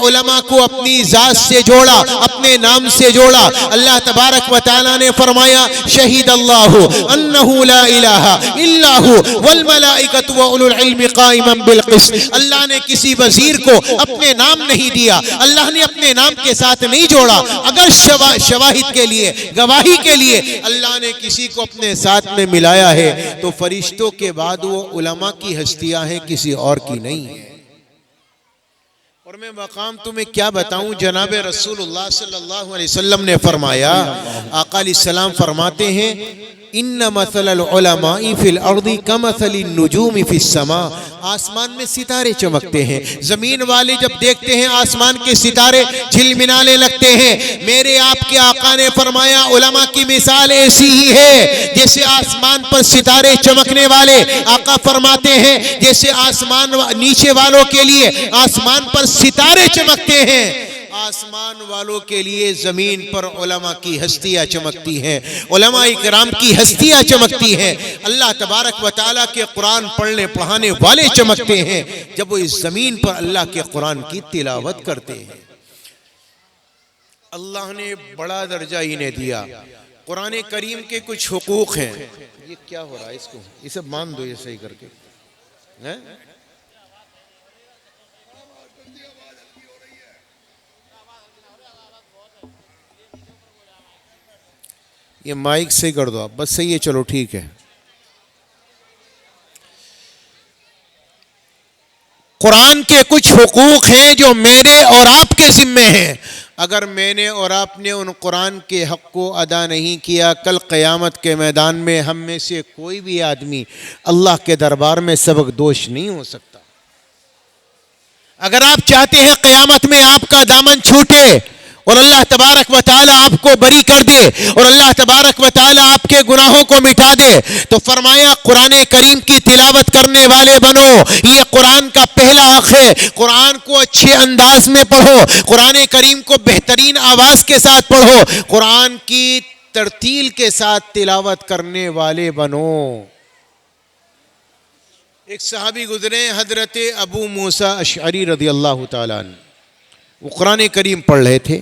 علماء کو اپنی ذات سے جوڑا، اپنے نام سے جوڑا۔ اللہ تبارک و تعالیٰ نے فرمایا شہید اللہ انہ لا الہ الا ہو والملائکۃ واولو العلم قائما بالقسط۔ اللہ نے کسی وزیر کو اپنے نام نہیں دیا، اللہ نے اپنے نام کے ساتھ نہیں جوڑا۔ اگر شواہد کے لیے، گواہی کے لیے اللہ نے کسی کو اپنے ساتھ میں ملایا ہے تو فرشتوں کے بعد وہ علماء کی ہستیاں ہیں، کسی اور کی نہیں ہے۔ اور میں مقام تمہیں کیا بتاؤں، جناب رسول اللہ صلی اللہ علیہ وسلم نے فرمایا، آقا علیہ السلام فرماتے ہیں ان مثل العلماء فی الارض کمثل النجوم فی السماء۔ آسمان میں ستارے چمکتے ہیں، زمین والے جب دیکھتے ہیں آسمان کے ستارے جھلملانے لگتے ہیں۔ میرے آپ کے آقا نے فرمایا علماء کی مثال ایسی ہی ہے جیسے آسمان پر ستارے چمکنے والے۔ آقا فرماتے ہیں جیسے آسمان نیچے والوں کے لیے آسمان پر ستارے چمکتے ہیں، آسمان والوں کے لیے زمین پر علماء کی ہستیاں چمکتی ہیں، علماء اکرام کی ہستیاں چمکتی ہیں۔ اللہ تبارک و تعالیٰ کے قرآن پڑھنے پڑھانے والے چمکتے ہیں جب وہ اس زمین پر اللہ کے قرآن کی تلاوت کرتے ہیں۔ اللہ نے بڑا درجہ انہیں دیا۔ قرآن کریم کے کچھ حقوق ہیں۔ یہ کیا ہو رہا ہے، اس کو یہ سب مان دو، یہ صحیح کر کے۔ یہ مائک سے کر دو آپ، بس صحیح ہے، چلو ٹھیک ہے۔ قرآن کے کچھ حقوق ہیں جو میرے اور آپ کے ذمے ہیں۔ اگر میں نے اور آپ نے ان قرآن کے حق کو ادا نہیں کیا، کل قیامت کے میدان میں ہم میں سے کوئی بھی آدمی اللہ کے دربار میں سبق دوش نہیں ہو سکتا۔ اگر آپ چاہتے ہیں قیامت میں آپ کا دامن چھوٹے اور اللہ تبارک و تعالیٰ آپ کو بری کر دے اور اللہ تبارک و تعالیٰ آپ کے گناہوں کو مٹا دے، تو فرمایا قرآن کریم کی تلاوت کرنے والے بنو۔ یہ قرآن کا پہلا حق ہے، قرآن کو اچھے انداز میں پڑھو، قرآن کریم کو بہترین آواز کے ساتھ پڑھو، قرآن کی ترتیل کے ساتھ تلاوت کرنے والے بنو۔ ایک صحابی گزرے حضرت ابو موسیٰ اشعری رضی اللہ تعالیٰ عنہ، وہ قرآن کریم پڑھ رہے تھے۔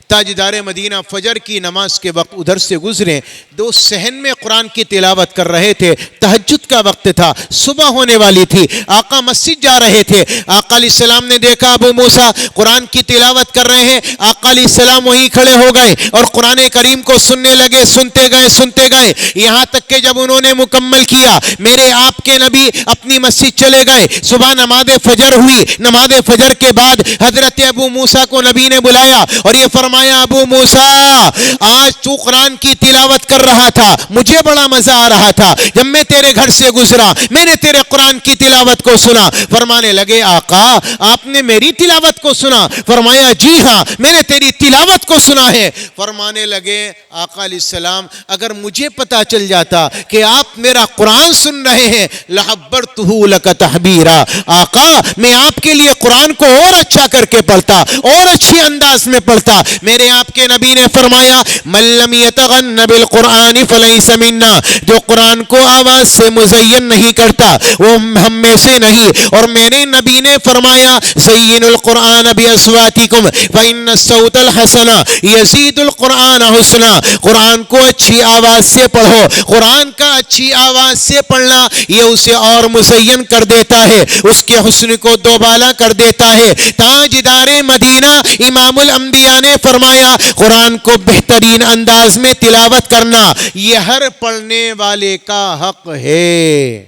تاجدار مدینہ فجر کی نماز کے وقت ادھر سے گزرے، دو صحن میں قرآن کی تلاوت کر رہے تھے۔ تہجد کا وقت تھا، صبح ہونے والی تھی، آقا مسجد جا رہے تھے۔ آقا علیہ السلام نے دیکھا ابو موسیٰ قرآن کی تلاوت کر رہے ہیں، آقا علیہ السلام وہیں کھڑے ہو گئے اور قرآن کریم کو سننے لگے، سنتے گئے یہاں تک کہ جب انہوں نے مکمل کیا، میرے آپ کے نبی اپنی مسجد چلے گئے۔ صبح نماز فجر ہوئی، نماز فجر کے بعد حضرت ابو موسیٰ کو نبی نے بلایا اور یہ فرمایا ابو موسیٰ آج تو قرآن کی تلاوت کر رہا تھا، مجھے بڑا مزہ آ رہا تھا، جب میں تیرے گھر سے گزرا میں نے تیرے قرآن کی تلاوت کو سنا۔ فرمانے لگے آقا آپ نے میری تلاوت کو سنا؟ فرمایا جی ہاں میں نے تیری تلاوت کو سنا ہے۔ فرمانے لگے آقا علیہ السلام اگر مجھے پتا چل جاتا کہ آپ میرا قرآن سن رہے ہیں لحبرتہ لک تحبیرا، آقا میں آپ کے لیے قرآن کو اور اچھا کر کے پڑھتا، اور اچھے انداز میں پڑھتا۔ میرے آپ کے نبی نے فرمایا من لم یتغن بالقرآن فلیس منا، جو قرآن کو آواز سے مزین نہیں کرتا وہ ہم میں سے نہیں۔ اور میرے نبی نے فرمایا زین القرآن باصواتکم فإن الصوت الحسن یزید القرآن حسنا، قرآن کو اچھی آواز سے پڑھو، قرآن کا اچھی آواز سے پڑھنا یہ اسے اور مزین کر دیتا ہے، اس کے حسن کو دوبالا کر دیتا ہے۔ تاجدار مدینہ امام الانبیاء نے فرمایا قرآن کو بہترین انداز میں تلاوت کرنا یہ ہر پڑھنے والے کا حق ہے،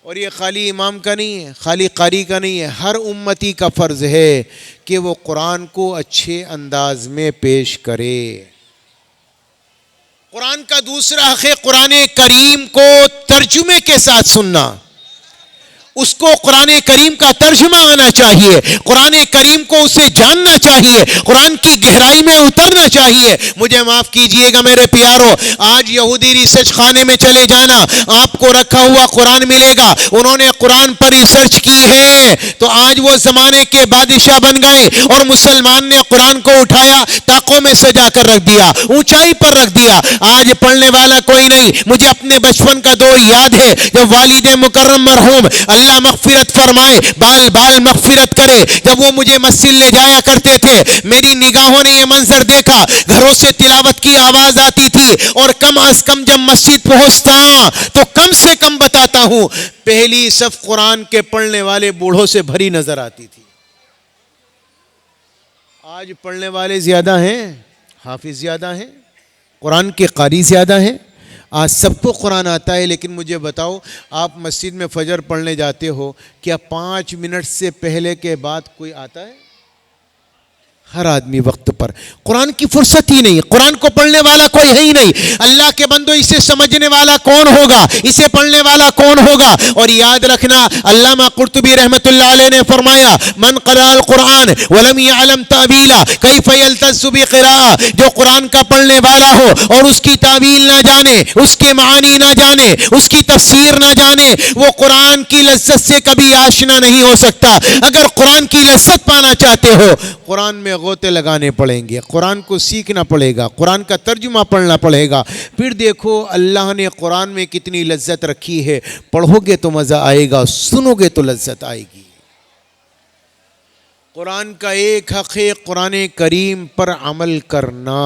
اور یہ خالی امام کا نہیں ہے، خالی قاری کا نہیں ہے، ہر امتی کا فرض ہے کہ وہ قرآن کو اچھے انداز میں پیش کرے۔ قرآن کا دوسرا حق ہے قرآن کریم کو ترجمے کے ساتھ سننا، اس کو قرآن کریم کا ترجمہ آنا چاہیے، قرآن کریم کو اسے جاننا چاہیے، قرآن کی گہرائی میں اترنا چاہیے۔ مجھے معاف کیجئے گا میرے پیارو، آج یہودی ریسرچ خانے میں چلے جانا، آپ کو رکھا ہوا قرآن ملے گا، انہوں نے قرآن پر ریسرچ کی ہے تو آج وہ زمانے کے بادشاہ بن گئے اور مسلمان نے قرآن کو اٹھایا طاقوں میں سجا کر رکھ دیا، اونچائی پر رکھ دیا، آج پڑھنے والا کوئی نہیں۔ مجھے اپنے بچپن کا دور یاد ہے جب والد مکرم مرحوم اللہ اللہ مغفرت فرمائے، بال بال مغفرت کرے. جب وہ مجھے مسجد لے جایا کرتے تھے، میری نگاہوں نے یہ منظر دیکھا، گھروں سے تلاوت کی آواز آتی تھی، اور کم از کم جب مسجد پہنچتا تو کم سے کم بتاتا ہوں پہلی صف قرآن کے پڑھنے والے بوڑھوں سے بھری نظر آتی تھی. آج پڑھنے والے زیادہ ہیں، حافظ زیادہ ہیں، قرآن کے قاری زیادہ ہیں. آج سب کو قرآن آتا ہے، لیکن مجھے بتاؤ آپ مسجد میں فجر پڑھنے جاتے ہو، کیا 5 منٹ سے پہلے کے بعد کوئی آتا ہے؟ ہر آدمی وقت پر. قرآن کی فرصت ہی نہیں، قرآن کو پڑھنے والا کوئی ہے ہی نہیں. اللہ کے بندو اسے سمجھنے والا کون ہوگا، اسے پڑھنے والا کون ہوگا؟ اور یاد رکھنا علامہ قرطبی رحمۃ اللہ علیہ نے فرمایا من قرأ القرآن ولم يعلم تأویلا کیف یلتذ بقراءہ، جو قرآن کا پڑھنے والا ہو اور اس کی تعویل نہ جانے، اس کے معانی نہ جانے، اس کی تفسیر نہ جانے، وہ قرآن کی لذت سے کبھی آشنا نہیں ہو سکتا. اگر قرآن کی لذت پانا چاہتے ہو، قرآن میں غوطے لگانے پڑیں گے، قرآن کو سیکھنا پڑے گا، قرآن کا ترجمہ پڑھنا پڑے گا. پھر دیکھو اللہ نے قرآن میں کتنی لذت رکھی ہے. پڑھو گے تو مزہ آئے گا، سنو گے تو لذت آئے گی. قرآن کا ایک حق ہے قرآن کریم پر عمل کرنا.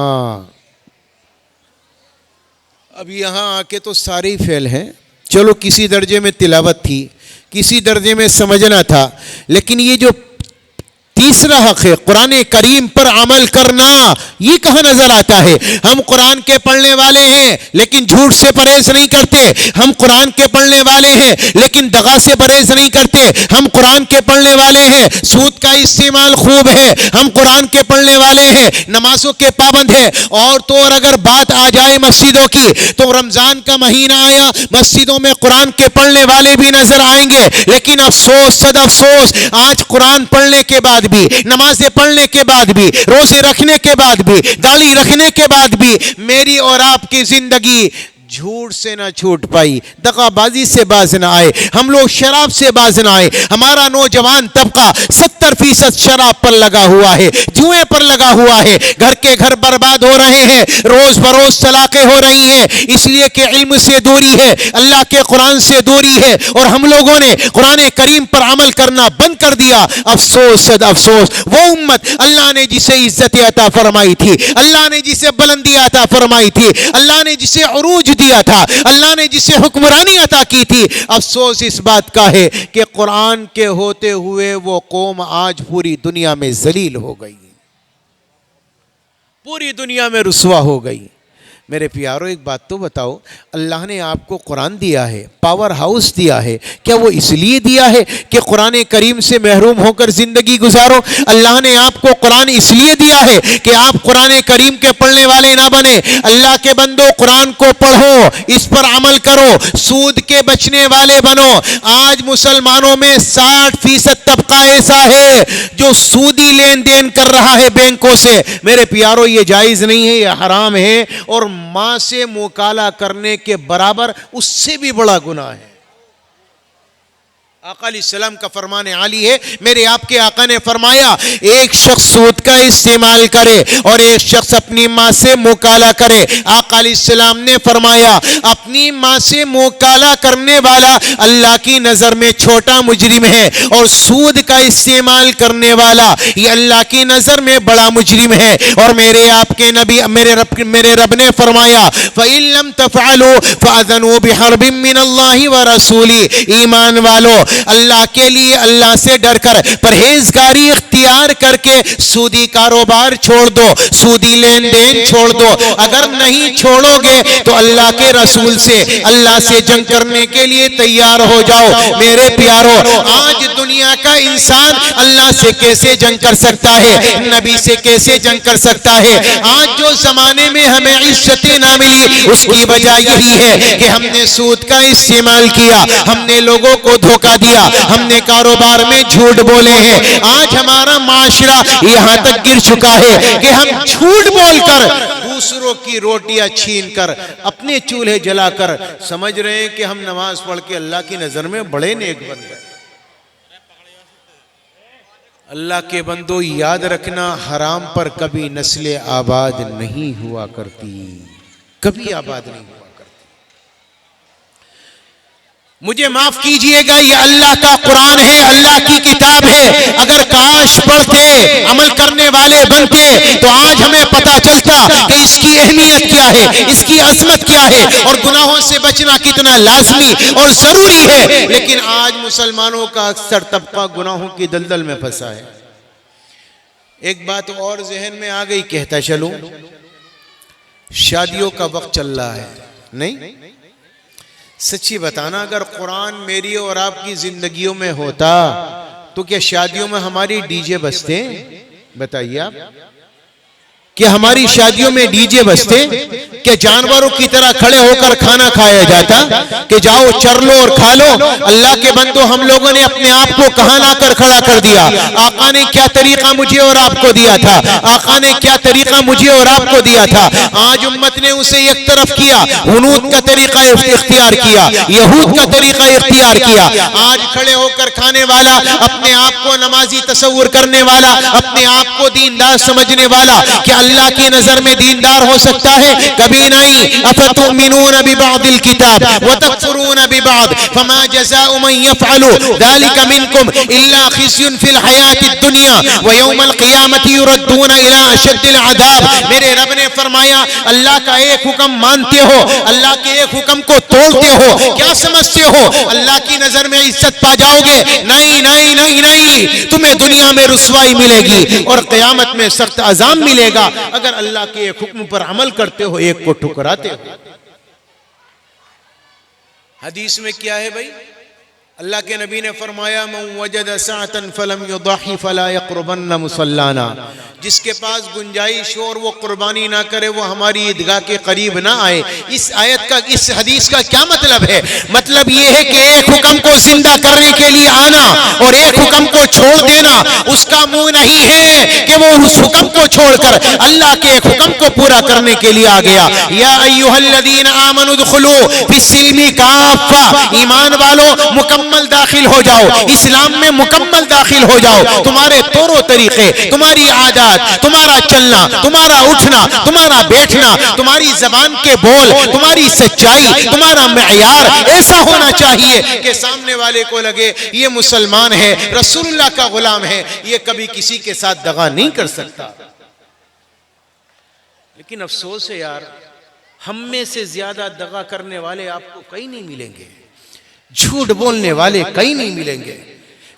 اب یہاں آ کے تو سارے ہی فیل ہیں. چلو کسی درجے میں تلاوت تھی، کسی درجے میں سمجھنا تھا، لیکن یہ جو تیسرا حق ہے قرآن کریم پر عمل کرنا، یہ کہاں نظر آتا ہے؟ ہم قرآن کے پڑھنے والے ہیں لیکن جھوٹ سے پرہیز نہیں کرتے. ہم قرآن کے پڑھنے والے ہیں لیکن دغا سے پرہیز نہیں کرتے. ہم قرآن کے پڑھنے والے ہیں، سود کا استعمال خوب ہے. ہم قرآن کے پڑھنے والے ہیں، نمازوں کے پابند ہیں. اور تو اور اگر بات آ جائے مسجدوں کی تو رمضان کا مہینہ آیا، مسجدوں میں قرآن کے پڑھنے والے بھی نظر آئیں گے. لیکن افسوس صد افسوس، آج قرآن پڑھنے کے بعد بھی، نمازیں پڑھنے کے بعد بھی، روزے رکھنے کے بعد بھی، داڑھی رکھنے کے بعد بھی میری اور آپ کی زندگی جھوٹ سے نہ چھوٹ پائی، دغا بازی سے باز نہ آئے، ہم لوگ شراب سے باز نہ آئے. ہمارا نوجوان طبقہ 70% شراب پر لگا ہوا ہے، جوئے پر لگا ہوا ہے. گھر کے گھر برباد ہو رہے ہیں، روز بروز طلاقیں ہو رہی ہیں، اس لیے کہ علم سے دوری ہے، اللہ کے قرآن سے دوری ہے، اور ہم لوگوں نے قرآن کریم پر عمل کرنا بند کر دیا. افسوس صد افسوس، وہ امت اللہ نے جسے عزت عطا فرمائی تھی، اللہ نے جسے بلندی عطا فرمائی تھی، اللہ نے جسے عروج دیا تھا، اللہ نے جسے حکمرانی عطا کی تھی، افسوس اس بات کا ہے کہ قرآن کے ہوتے ہوئے وہ قوم آج پوری دنیا میں ذلیل ہو گئی، پوری دنیا میں رسوا ہو گئی. میرے پیارو ایک بات تو بتاؤ، اللہ نے آپ کو قرآن دیا ہے، پاور ہاؤس دیا ہے، کیا وہ اس لیے دیا ہے کہ قرآن کریم سے محروم ہو کر زندگی گزارو؟ اللہ نے آپ کو قرآن اس لیے دیا ہے کہ آپ قرآن کریم کے پڑھنے والے نہ بنے. اللہ کے بندو قرآن کو پڑھو، اس پر عمل کرو، سود کے بچنے والے بنو. آج مسلمانوں میں 60% طبقہ ایسا ہے جو سودی لین دین کر رہا ہے بینکوں سے. میرے پیارو یہ جائز نہیں ہے، یہ حرام ہے، اور ماں سے مکالہ کرنے کے برابر اس سے بھی بڑا گناہ ہے. آقا علیہ السلام کا فرمان عالی ہے، میرے آپ کے آقا نے فرمایا ایک شخص سود کا استعمال کرے اور ایک شخص اپنی ماں سے مکالہ کرے. آقا علیہ السلام نے فرمایا اپنی ماں سے مکالہ کرنے والا اللہ کی نظر میں چھوٹا مجرم ہے، اور سود کا استعمال کرنے والا یہ اللہ کی نظر میں بڑا مجرم ہے. اور میرے آپ کے نبی میرے رب نے فرمایا فَإِن لَمْ تَفْعَلُوا فَأَذَنُوا بِحَرْبٍ مِّنَ اللَّهِ وَرَسُولِهِ. ایمان والو، اللہ کے لیے اللہ سے ڈر کر پرہیزگاری اختیار کر کے سودی کاروبار چھوڑ دو، سودی لین دین چھوڑ دو. اگر نہیں چھوڑو گے تو اللہ کے رسول سے، اللہ سے جنگ کرنے کے لیے تیار ہو جاؤ. میرے پیارو، آج دنیا کا انسان اللہ سے کیسے جنگ کر سکتا ہے، نبی سے کیسے جنگ کر سکتا ہے؟ آج جو زمانے میں ہمیں عزت نہ ملی اس کی وجہ یہی ہے کہ ہم نے سود کا استعمال کیا، ہم نے لوگوں کو دھوکہ دیا، ہم نے کاروبار میں جھوٹ بولے ہیں. آج ہمارا معاشرہ یہاں تک گر چکا ہے کہ ہم جھوٹ بول کر دوسروں کی روٹیاں چھین کر اپنے چولہے جلا کر سمجھ رہے ہیں کہ ہم نماز پڑھ کے اللہ کی نظر میں بڑے نیک بن گئے. اللہ کے بندو یاد رکھنا، حرام پر کبھی نسل آباد نہیں ہوا کرتی، کبھی آباد نہیں ہوا کرتی. مجھے معاف کیجئے گا، یہ اللہ کا قرآن ہے، اللہ کی کتاب ہے، اگر کاش پڑھتے عمل کرنے والے بنتے تو آج ہمیں پتہ چلتا کہ اس کی اہمیت کیا ہے، اس کی عظمت کیا ہے، اور گناہوں سے بچنا کتنا لازمی اور ضروری ہے۔ لیکن آج مسلمانوں کا اکثر طبقہ گناہوں کی دلدل میں پھنسا ہے۔ ایک بات اور ذہن میں آ گئی، کہتا چلوں، شادیوں کا وقت چل رہا ہے، نہیں سچی بتانا، اگر قرآن میری اور آپ کی زندگیوں میں ہوتا تو کیا شادیوں میں ہماری ڈی جے بجتے؟ بتائیے آپ، کہ ہماری شادیوں میں ڈی جے بجتے؟ کہ جانوروں کی طرح کھڑے ہو کر کھانا کھایا جاتا کہ جاؤ چر لو اور کھا لو؟ اللہ کے بندو، ہم لوگوں نے اپنے آپ کو کہاں لا کر کھڑا کر دیا؟ آقا نے کیا طریقہ مجھے اور آپ کو دیا تھا، آقا نے کیا طریقہ مجھے اور آپ کو دیا تھا، آج امت نے اسے ایک طرف کیا، ہنود کا طریقہ اختیار کیا، یہود کا طریقہ اختیار کیا۔ آج کھڑے ہو کر کھانے والا، اپنے آپ کو نمازی تصور کرنے والا، اپنے آپ کو دیندار سمجھنے والا، کیا اللہ کی نظر میں دیندار ہو سکتا ہے؟ کبھی نہیں۔ افتؤمنون ببعض الكتاب وتكفرون ببعض فما جزاء من يفعل ذلك منكم الا خزي في الحياة الدنيا ويوم القيامة يردون الى اشد العذاب۔ میرے رب نے فرمایا، اللہ کا ایک حکم مانتے ہو، اللہ کے ایک حکم کو توڑتے ہو، کیا سمجھتے ہو اللہ کی نظر میں عزت پا جاؤ گے؟ نہیں نہیں نہیں نہیں، تمہیں دنیا میں رسوائی ملے گی اور قیامت میں سخت عذاب ملے گا اگر اللہ کے ایک حکم پر عمل کرتے ہو، ایک کو ٹھکراتے ہو۔ حدیث میں کیا ہے بھائی؟ اللہ کے نبی نے فرمایا، من وجد سعتا فلم یضحی فلا یقربن مصلانا، جس کے پاس گنجائش ہو اور وہ قربانی نہ کرے، وہ ہماری عیدگاہ کے قریب نہ آئے۔ اس آیت کا، اس حدیث کا کیا مطلب ہے؟ مطلب یہ ہے کہ ایک حکم کو زندہ کرنے کے لیے آنا اور ایک حکم کو چھوڑ دینا اس کا منہ نہیں ہے کہ وہ اس حکم کو چھوڑ کر اللہ کے ایک حکم کو پورا کرنے کے لیے آ گیا۔ یا ایھا الذین آمنوا ادخلوا فی السلم کافہ، ایمان والو مکمل داخل ہو جاؤ، اسلام میں مکمل داخل ہو جاؤ۔ تمہارے طور و طریقے، تمہاری عادات، تمہارا چلنا، تمہارا اٹھنا، تمہارا بیٹھنا، تمہاری زبان کے بول، تمہاری سچائی، تمہارا معیار ایسا ہونا چاہیے کہ سامنے والے کو لگے یہ مسلمان ہے، رسول اللہ کا غلام ہے، یہ کبھی کسی کے ساتھ دغا نہیں کر سکتا۔ لیکن افسوس ہے یار، ہم میں سے زیادہ دغا کرنے والے آپ کو کہیں نہیں ملیں گے، جھوٹ بولنے والے کہیں نہیں ملیں گے۔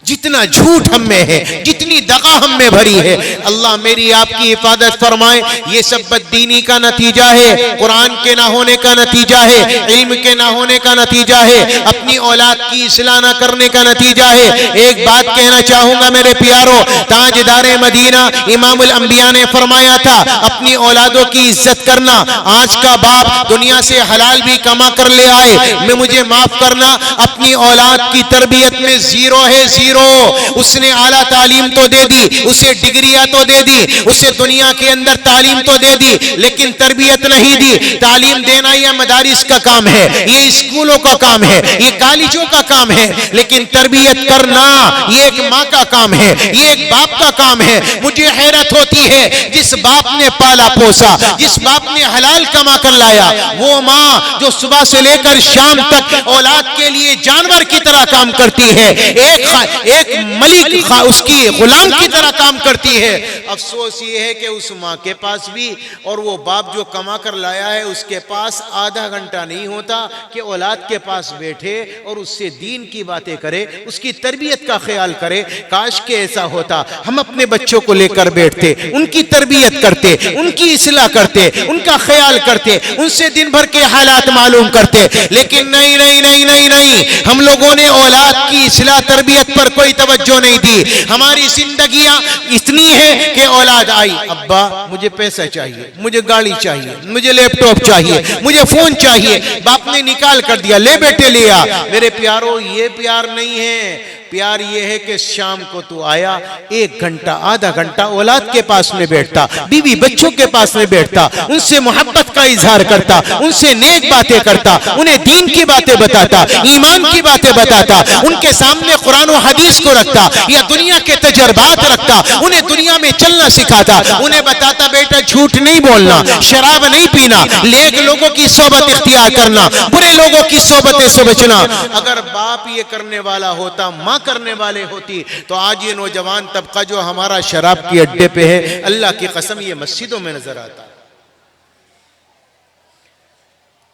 جتنا جھوٹ ہم میں ہے، جتنی دغا ہم میں بھری ہے، اللہ میری آپ کی حفاظت فرمائے۔ یہ سب بددینی کا نتیجہ ہے، قرآن کے نہ ہونے کا نتیجہ ہے، علم کے نہ ہونے کا نتیجہ ہے، اپنی اولاد کی اصلاح نہ کرنے کا نتیجہ ہے۔ ایک بات کہنا چاہوں گا میرے پیارو، تاجدار مدینہ امام الانبیاء نے فرمایا تھا، اپنی اولادوں کی عزت کرنا۔ آج کا باپ دنیا سے حلال بھی کما کر لے آئے، میں مجھے معاف کرنا، اپنی اولاد کی تربیت میں زیرو ہے، زیرو۔ اس نے اعلیٰ تعلیم تو دے دی، اسے ڈگریاں تو دے دی، اسے دنیا کے اندر تعلیم تو دے دی، لیکن تربیت نہیں دی۔ تعلیم دینا یہ مدارس کا کام ہے، یہ اسکولوں کا کام ہے، یہ کالجوں کا کام ہے، لیکن تربیت کرنا یہ ایک ماں کا کام ہے، یہ ایک باپ کا کام ہے۔ مجھے حیرت ہوتی ہے، جس باپ نے پالا پوسا، جس باپ نے حلال کما کر لایا، وہ ماں جو صبح سے لے کر شام تک اولاد کے لیے جانور کی طرح کام کرتی ہے، ایک ملک اس کی غلام کی طرح کام کرتی ہے۔ افسوس یہ ہے کہ اس ماں کے پاس بھی اور وہ باپ جو کما کر لایا ہے اس کے پاس آدھا گھنٹہ نہیں ہوتا کہ اولاد کے پاس بیٹھے اور اس سے دین کی باتیں کرے، اس کی تربیت کا خیال کرے۔ کاش کہ ایسا ہوتا، ہم اپنے بچوں کو لے کر بیٹھتے، ان کی تربیت کرتے، ان کی اصلاح کرتے، ان کا خیال کرتے، ان سے دن بھر کے حالات معلوم کرتے۔ لیکن نہیں نہیں نہیں نہیں نہیں، ہم لوگوں نے اولاد کی اصلاح تربیت پر کوئی توجہ نہیں دی۔ ہماری زندگیاں اتنی ہیں کہ اولاد آئی، ابا مجھے پیسہ چاہیے، مجھے گاڑی چاہیے، مجھے لیپ ٹاپ چاہیے، مجھے فون چاہیے، باپ نے نکال کر دیا، لے بیٹے لیا۔ میرے پیارو، یہ پیار نہیں ہے۔ پیار یہ ہے کہ شام کو تو آیا 1 گھنٹہ آدھا گھنٹہ اولاد کے پاس میں بیٹھتا, بیوی بچوں کے پاس میں بیٹھتا, ان سے محبت کا اظہار کرتا, ان سے نیک باتیں کرتا, انہیں دین کی باتیں بتاتا, ایمان کی باتیں بتاتا, ان کے سامنے قرآن و حدیث کو رکھتا یا دنیا کے تجربات رکھتا, انہیں دنیا میں چلنا سکھاتا, انہیں بتاتا بیٹا جھوٹ نہیں بولنا, شراب نہیں پینا, نیک لوگوں کی صحبت اختیار کرنا, برے لوگوں کی صحبتیں سے بچنا. اگر باپ یہ کرنے والا ہوتا, ماں کرنے والے ہوتی, تو آج یہ نوجوان طبقہ جو ہمارا شراب کی اڈے پہ ہے, اللہ کی قسم یہ مسجدوں میں نظر آتا.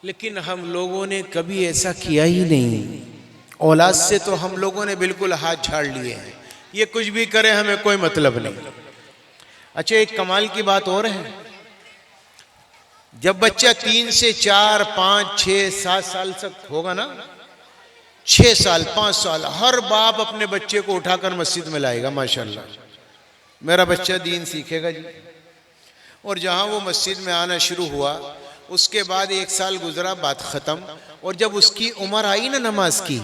لیکن ہم لوگوں نے کبھی ایسا کیا ہی نہیں. اولاد سے تو ہم لوگوں نے بالکل ہاتھ جھاڑ لیے ہیں, یہ کچھ بھی کرے ہمیں کوئی مطلب نہیں. اچھا ایک کمال کی بات اور ہے, جب بچہ 3 سے 4 5 6 7 سال تک ہوگا نا, 6 سال 5 سال, ہر باپ اپنے بچے کو اٹھا کر مسجد میں لائے گا, ماشاءاللہ میرا بچہ دین سیکھے گا جی. اور جہاں وہ مسجد میں آنا شروع ہوا, اس کے بعد 1 سال گزرا, بات ختم. اور جب اس کی عمر آئی نا نماز کی,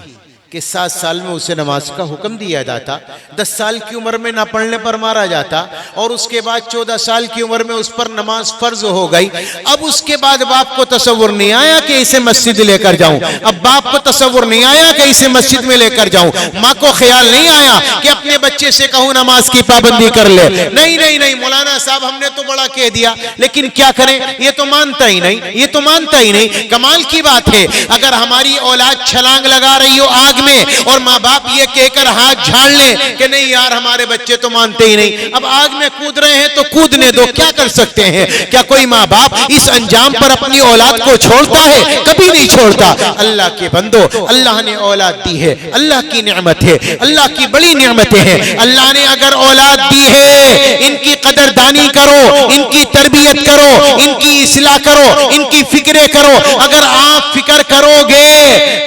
کہ 7 سال میں اسے نماز کا حکم دیا جاتا, 10 سال کی عمر میں نہ پڑھنے پر مارا جاتا, اور اس کے بعد 14 سال کی عمر میں اس پر نماز فرض ہو گئی. اب اس کے بعد باپ کو تصور نہیں آیا کہ اسے مسجد لے کر جاؤں, اب باپ کو تصور نہیں آیا کہ اسے مسجد میں لے کر جاؤں, ماں کو خیال نہیں آیا کہ اپنے بچے سے کہوں نماز کی پابندی کر لے. نہیں نہیں نہیں مولانا صاحب ہم نے تو بڑا کہہ دیا, لیکن کیا کریں, یہ تو مانتا ہی نہیں, یہ تو مانتا ہی نہیں. کمال کی بات ہے, اگر ہماری اولاد چھلانگ لگا رہی ہو آگ میں, اور ماں باپ یہ کہہ کر ہاتھ جھاڑ لیں کہ نہیں یار ہمارے بچے تو مانتے ہی نہیں, اب آگ میں کود رہے ہیں تو کودنے دو, کیا کر سکتے ہیں. کیا کوئی ماں باپ اس انجام پر اپنی اولاد کو چھوڑتا ہے؟ کبھی نہیں چھوڑتا. اللہ کے بندو, اللہ نے اولاد دی ہے, اللہ کی نعمت ہے, اللہ کی بڑی نعمتیں ہیں. اللہ نے اگر اولاد دی ہے, ان کی قدردانی کرو, ان کی تربیت کرو, ان کی اصلاح کرو, ان کی فکریں کرو. اگر آپ فکر کرو گے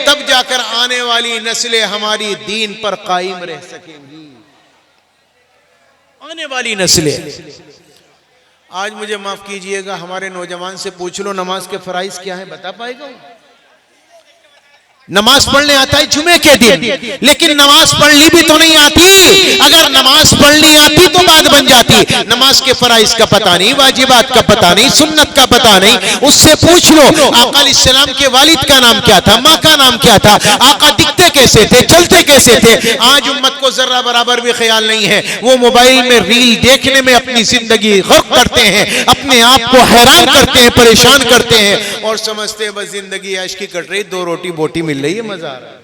تب جا کر آنے والی نسلیں ہماری دین پر قائم رہ سکیں گی. آنے والی نسلیں. آج مجھے معاف کیجئے گا, ہمارے نوجوان سے پوچھ لو نماز کے فرائض کیا ہیں, بتا پائے گا؟ نماز پڑھنے آتا ہے جمعے کے دن, لیکن نماز پڑھنی بھی تو نہیں آتی. اگر نماز پڑھنی آتی تو بات بن جاتی. نماز کے فرائض کا پتہ نہیں, واجبات کا پتہ نہیں, سنت کا پتہ نہیں. اس سے پوچھ لو آقا علیہ السلام کے والد کا نام کیا تھا, ماں کا نام کیا تھا, آقا دکھتے کیسے تھے, چلتے کیسے تھے. آج امت کو ذرہ برابر بھی خیال نہیں ہے. وہ موبائل میں ریل دیکھنے میں اپنی زندگی غرق کرتے ہیں, اپنے آپ کو حیران کرتے ہیں, پریشان کرتے ہیں, اور سمجھتے ہیں بس زندگی عیش کی کٹ رہی, 2 روٹی بوٹی مل رہی ہے, مزہ آ رہا ہے.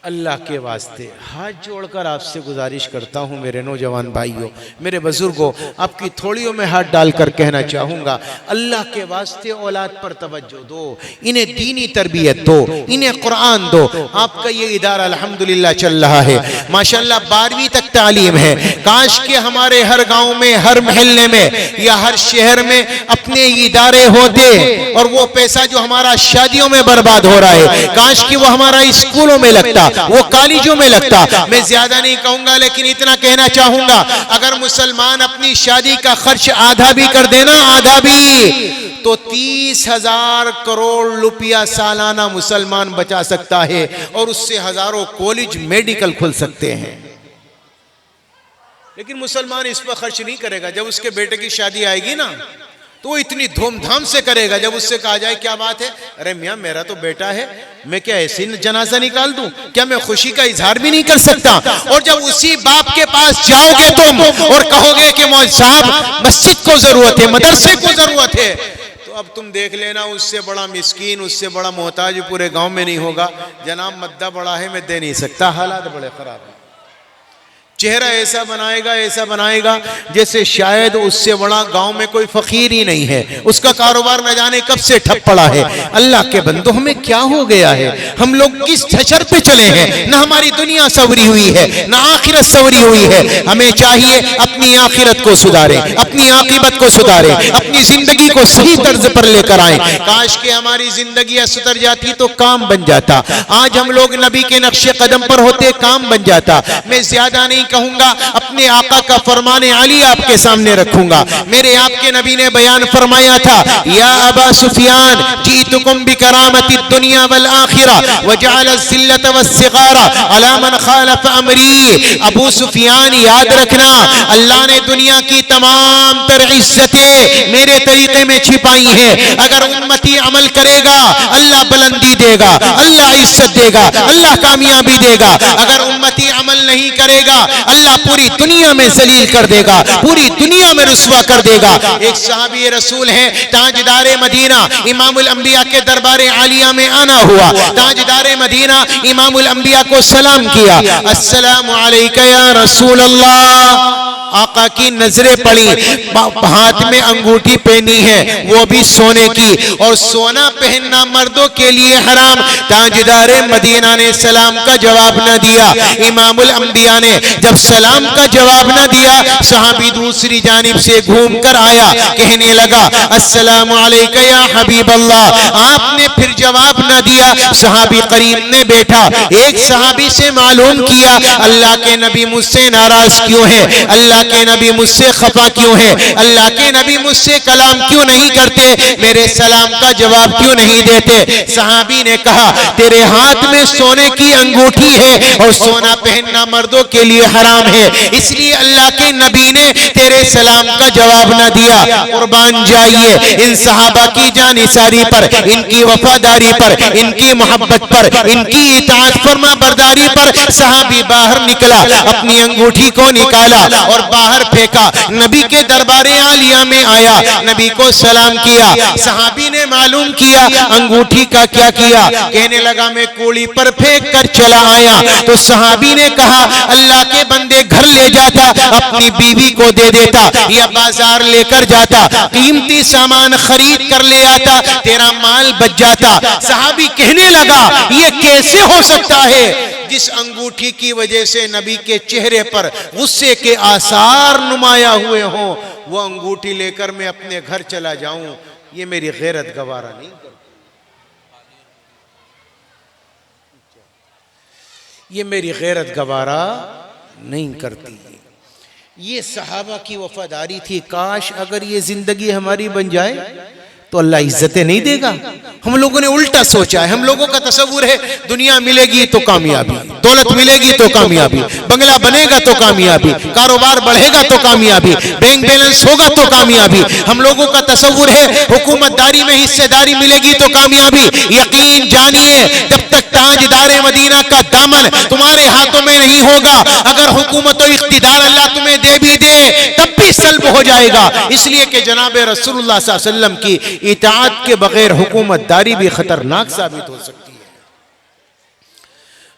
اللہ کے واسطے ہاتھ جوڑ کر آپ سے گزارش کرتا ہوں میرے نوجوان بھائیوں, میرے بزرگوں, آپ کی تھوڑیوں میں ہاتھ ڈال کر کہنا چاہوں گا, اللہ کے واسطے اولاد پر توجہ دو, انہیں دینی تربیت دو, انہیں قرآن دو. آپ کا یہ ادارہ الحمدللہ چل رہا ہے, ماشاءاللہ 12ویں تک تعلیم ہے. کاش کہ ہمارے ہر گاؤں میں, ہر محلے میں یا ہر شہر میں اپنے ادارے ہوتے, اور وہ پیسہ جو ہمارا شادیوں میں برباد ہو رہا ہے, کاش کہ وہ ہمارا اسکولوں میں لگتا, وہ کالجوں میں لگتا. میں زیادہ نہیں کہوں گا, لیکن اتنا کہنا چاہوں گا, اگر مسلمان اپنی شادی کا خرچ آدھا بھی کر دینا, آدھا بھی, تو 30,000 کروڑ روپیہ سالانہ مسلمان بچا سکتا ہے, اور اس سے ہزاروں کالج میڈیکل کھل سکتے ہیں. لیکن مسلمان اس پر خرچ نہیں کرے گا. جب اس کے بیٹے کی شادی آئے گی نا, تو وہ اتنی دھوم دھام سے کرے گا. جب اس سے کہا جائے کیا بات ہے, ارے میاں میرا تو بیٹا ہے, میں کیا ایسی جنازہ نکال دوں, کیا میں خوشی کا اظہار بھی نہیں کر سکتا. اور جب اسی باپ کے پاس جاؤ گے تم اور کہو گے کہ مولوی صاحب مسجد کو ضرورت ہے, مدرسے کو ضرورت ہے, تو اب تم دیکھ لینا اس سے بڑا مسکین, اس سے بڑا محتاج پورے گاؤں میں نہیں ہوگا. جناب مدہ بڑا ہے, میں دے نہیں سکتا, حالات بڑے خراب ہیں. چہرہ ایسا بنائے گا جیسے شاید اس سے بڑا گاؤں میں کوئی فقیر ہی نہیں ہے, اس کا کاروبار نہ جانے کب سے ٹھپ پڑا ہے. اللہ کے بندو, ہمیں کیا ہو گیا ہے, ہم لوگ کس چھچر پہ چلے ہیں. نہ ہماری دنیا سوری ہوئی ہے, نہ آخرت سوری ہوئی ہے. ہمیں چاہیے اپنی آخرت کو سدھاریں, اپنی عاقبت کو سدھاریں, اپنی زندگی کو صحیح طرز پر لے کر آئیں. کاش کہ ہماری زندگیاں سدھر جاتی تو کام بن جاتا. آج ہم لوگ نبی کے نقش قدم پر ہوتے, کام بن جاتا. میں زیادہ نہیں کہوں گا, اپنی اپنے آقا کا فرمان علی آپ کے سامنے رکھوں گا. میرے آپ کے نبی نے بیان فرمایا تھا یا ابا سفیان جئتکم بکرامت الدنیا والآخرہ وجعل الذلة والصغار علی من خالف امری. ابو سفیان یاد رکھنا اللہ نے دنیا کی تمام تر عزتیں میرے طریقے میں چھپائی ہیں. اگر امتی عمل کرے گا اللہ بلندی دے گا, اللہ عزت دے گا, اللہ کامیابی دے گا. اگر امتی عمل نہیں کرے گا اللہ پوری دنیا میں ذلیل کر دے گا, پوری دنیا میں رسوا کر دے گا. ایک صحابی رسول ہیں تاجدار مدینہ امام الانبیاء کے دربار عالیہ میں آنا ہوا. تاجدار مدینہ امام الانبیاء کو سلام کیا, السلام علیکہ یا رسول اللہ. آقا کی نظریں پڑی, ہاتھ میں انگوٹھی پہنی ہے وہ بھی سونے کی, اور سونا پہننا مردوں کے لیے حرام. تاجدار مدینہ نے سلام کا جواب نہ دیا. امام الانبیاء نے جب سلام کا جواب نہ دیا, صحابی دوسری جانب سے گھوم کر آیا, کہنے لگا السلام علیکہ یا حبیب اللہ. آپ نے پھر جواب نہ دیا. صحابی قریب نے بیٹھا, ایک صحابی سے معلوم کیا اللہ کے نبی مجھ سے ناراض کیوں ہے, اللہ کے نبی مجھ سے خفا کیوں ہے, اللہ کے نبی مجھ سے کلام کیوں نہیں کرتے, میرے سلام کا جواب کیوں نہیں دیتے. صحابی نے کہا تیرے ہاتھ میں سونے کی انگوٹھی ہے اور سونا پہننا مردوں کے لیے حرام ہے, اس لیے اللہ کے نبی نے تیرے سلام کا جواب نہ دیا. قربان جائیے ان صحابہ کی جانثاری پر, ان کی وفاداری پر, ان کی محبت پر, ان کی اطاعت فرما برداری پر. صحابی باہر نکلا, اپنی انگوٹھی کو نکالا اور باہر پھینکا. نبی کے دربار عالیہ میں آیا, نبی کو سلام کیا. صحابی نے معلوم کیا انگوٹھی کا کیا کیا, کہنے لگا میں کوڑی پر پھینک کر چلا آیا. تو صحابی نے کہا اللہ کے بندے گھر لے جاتا, اپنی بیوی کو دے دیتا یا بازار لے کر جاتا, قیمتی سامان خرید کر لے آتا, تیرا مال بچ جاتا. صحابی کہنے لگا یہ کیسے ہو سکتا ہے جس انگوٹھی کی وجہ سے نبی کے چہرے پر غصے کے آثار نمایاں ہوئے ہوں, وہ انگوٹھی لے کر میں اپنے گھر چلا جاؤں, یہ میری غیرت گوارا نہیں کرتی, یہ میری غیرت گوارا نہیں کرتی. یہ صحابہ کی وفاداری تھی. کاش اگر یہ زندگی ہماری بن جائے تو اللہ عزتیں نہیں دے گا. ہم لوگوں نے الٹا سوچا ہے. ہم لوگوں کا تصور ہے دنیا ملے گی تو کامیابی, دولت ملے گی تو کامیابی, بنگلہ بنے گا تو کامیابی, کاروبار بڑھے گا تو کامیابی, بینک بیلنس ہوگا تو کامیابی. ہم لوگوں کا تصور ہے حکومت داری میں حصہ داری ملے گی تو کامیابی. یقین جانیے جب تک تاجدار مدینہ کا دامن تمہارے ہاتھوں میں نہیں ہوگا, اگر حکومت و اقتدار اللہ تمہیں دے بھی دے تب بھی سلب ہو جائے گا. اس لیے کہ جناب رسول اللہ صلی اللہ علیہ وسلم کی اطاعت کے بغیر حکومت داری بھی خطرناک ثابت ہو سکتی ہے.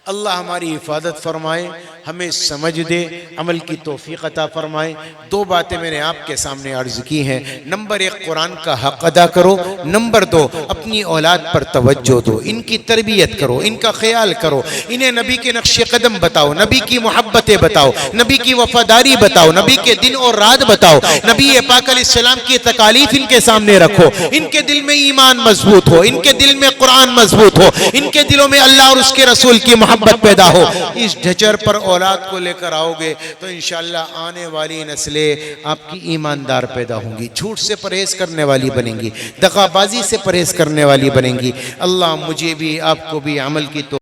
اللہ ہماری حفاظت فرمائے, ہمیں سمجھ دے, عمل کی توفیق عطا فرمائے. دو باتیں میں نے آپ کے سامنے عرض کی ہیں. نمبر ایک قرآن کا حق ادا کرو. نمبر دو اپنی اولاد پر توجہ دو, ان کی تربیت کرو, ان کا خیال کرو, انہیں نبی کے نقش قدم بتاؤ, نبی کی محبتیں بتاؤ, نبی کی وفاداری بتاؤ, نبی کے دن اور رات بتاؤ, نبی پاک علیہ السلام کی تکالیف ان کے سامنے رکھو. ان کے دل میں ایمان مضبوط ہو, ان کے دل میں قرآن مضبوط ہو, ان کے دلوں میں اللہ اور اس کے رسول کی محبت پیدا ہو. اس ڈھچر پر اولاد کو لے کر آؤ گے تو انشاءاللہ آنے والی نسلیں آپ کی ایماندار پیدا ہوں گی, جھوٹ سے پرہیز کرنے والی بنیں گی, دغا بازی سے پرہیز کرنے والی بنیں گی. اللہ مجھے بھی آپ کو بھی عمل کی توفیق